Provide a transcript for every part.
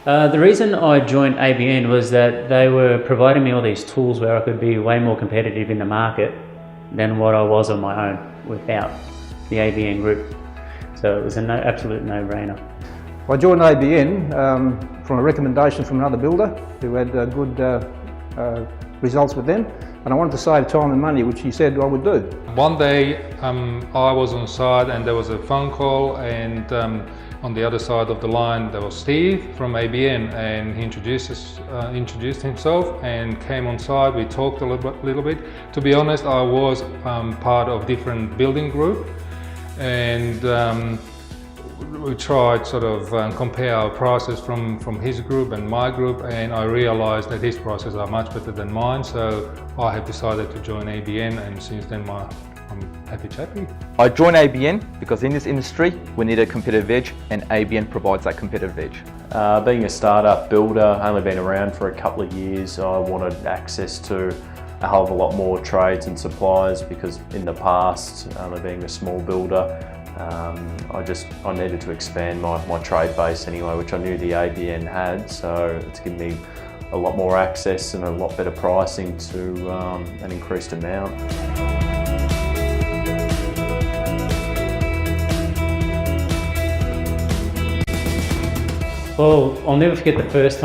The reason I joined ABN was that they were providing me all these tools where I could be way more competitive in the market than what I was on my own without the ABN group. So it was an absolute no-brainer. I joined ABN from a recommendation from another builder who had good results with them, and I wanted to save time and money, which he said I would do. One day I was on site and there was a phone call, and on the other side of the line there was Steve from ABN, and he introduced himself and came on site. We talked a little bit. To be honest, I was part of different building group, and we tried sort of compare our prices from his group and my group, and I realised that his prices are much better than mine, so I have decided to join ABN, and since then I'm happy chappy. I joined ABN because in this industry we need a competitive edge, and ABN provides that competitive edge. Being a startup builder, only been around for a couple of years, I wanted access to a hell of a lot more trades and suppliers, because in the past, only being a small builder, I needed to expand my trade base anyway, which I knew the ABN had, so it's given me a lot more access and a lot better pricing to an increased amount. Well, I'll never forget the first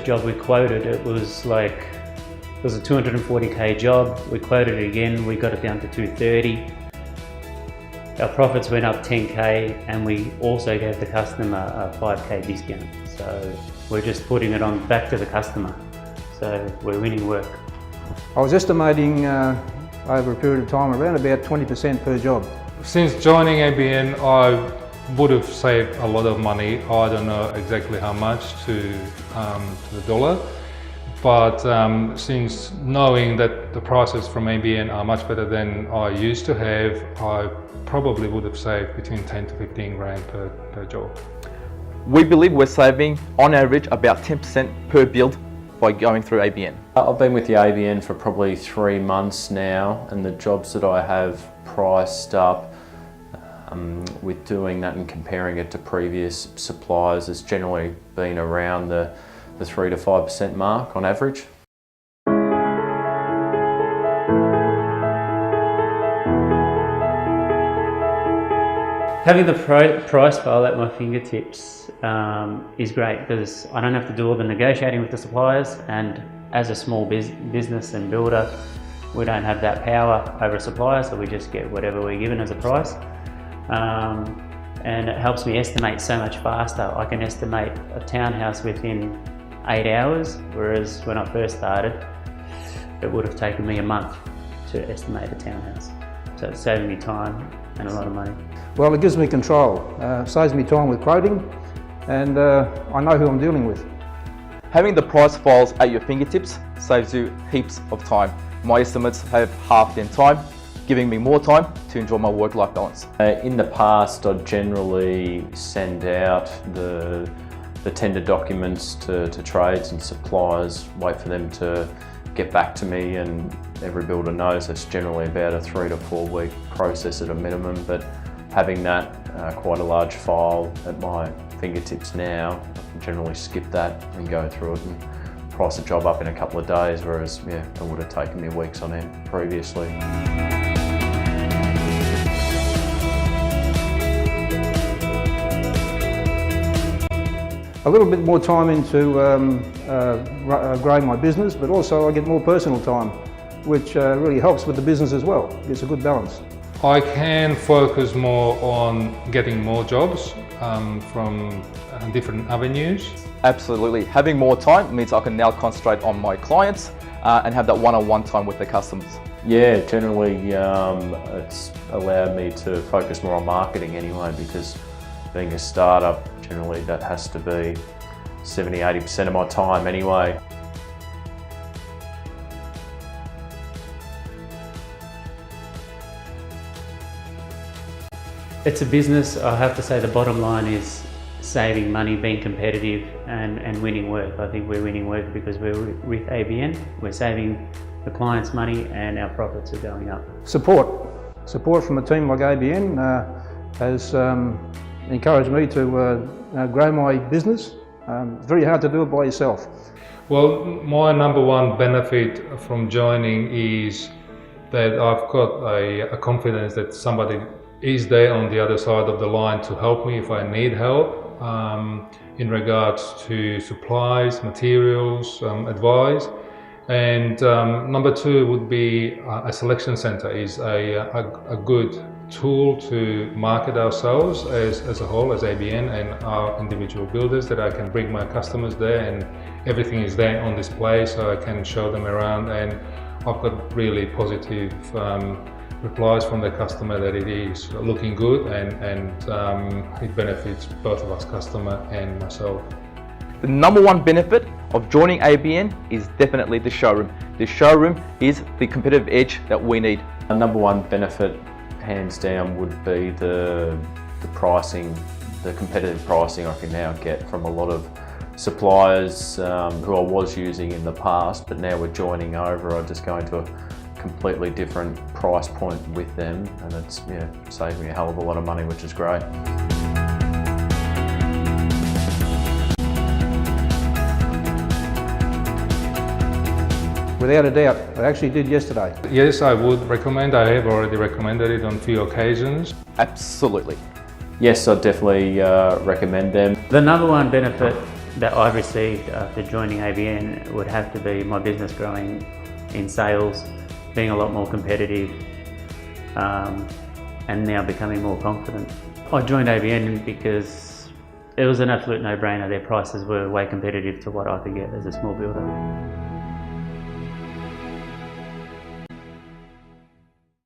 job we quoted. It was a 240k job. We quoted it again, we got it down to 230. Our profits went up 10k, and we also gave the customer a 5k discount. So we're just putting it on back to the customer. So we're winning work. I was estimating over a period of time around about 20% per job. Since joining ABN, I would have saved a lot of money. I don't know exactly how much to the dollar, but since knowing that the prices from ABN are much better than I used to have, I probably would have saved between 10 to 15 grand per job. We believe we're saving on average about 10% per build by going through ABN. I've been with the ABN for probably 3 months now, and the jobs that I have priced up with doing that and comparing it to previous suppliers has generally been around the 3 to 5% mark on average. Having the price file at my fingertips is great, because I don't have to do all the negotiating with the suppliers, and as a small business and builder, we don't have that power over a supplier, so we just get whatever we're given as a price. And it helps me estimate so much faster. I can estimate a townhouse within 8 hours, whereas when I first started, it would have taken me a month to estimate a townhouse. So it's saving me time and a lot of money. Well, it gives me control, saves me time with quoting, and I know who I'm dealing with. Having the price files at your fingertips saves you heaps of time. My estimates have halved in time, giving me more time to enjoy my work-life balance. In the past, I'd generally send out the tender documents to trades and suppliers, wait for them to get back to me, and every builder knows it's generally about a 3 to 4 week process at a minimum, but having that quite a large file at my fingertips now, I can generally skip that and go through it and price a job up in a couple of days, whereas it would have taken me weeks on end previously. A little bit more time into growing my business, but also I get more personal time, which really helps with the business as well. It's a good balance. I can focus more on getting more jobs from different avenues. Absolutely. Having more time means I can now concentrate on my clients and have that one-on-one time with the customers. Yeah, generally it's allowed me to focus more on marketing anyway, because being a startup, generally that has to be 70–80% of my time anyway. It's a business. I have to say the bottom line is saving money, being competitive and winning work. I think we're winning work because we're with ABN. We're saving the clients money and our profits are going up. Support from a team like ABN has encouraged me to grow my business It's very hard to do it by yourself. Well, my number one benefit from joining is that I've got a confidence that somebody is there on the other side of the line to help me if I need help in regards to supplies, materials, advice. And number two would be a selection centre is a good tool to market ourselves as a whole, as ABN and our individual builders, that I can bring my customers there and everything is there on display so I can show them around, and I've got really positive replies from the customer that it is looking good and it benefits both of us, customer and myself. The number one benefit of joining ABN is definitely the showroom. The showroom is the competitive edge that we need. The number one benefit, hands down, would be the pricing, the competitive pricing I can now get from a lot of suppliers who I was using in the past, but now we're joining over. I just go into a completely different price point with them, and it's saved me a hell of a lot of money, which is great. Without a doubt, I actually did yesterday. Yes, I would recommend. I have already recommended it on a few occasions. Absolutely. Yes, I definitely recommend them. The number one benefit that I've received after joining ABN would have to be my business growing in sales, being a lot more competitive, and now becoming more confident. I joined ABN because it was an absolute no-brainer. Their prices were way competitive to what I could get as a small builder.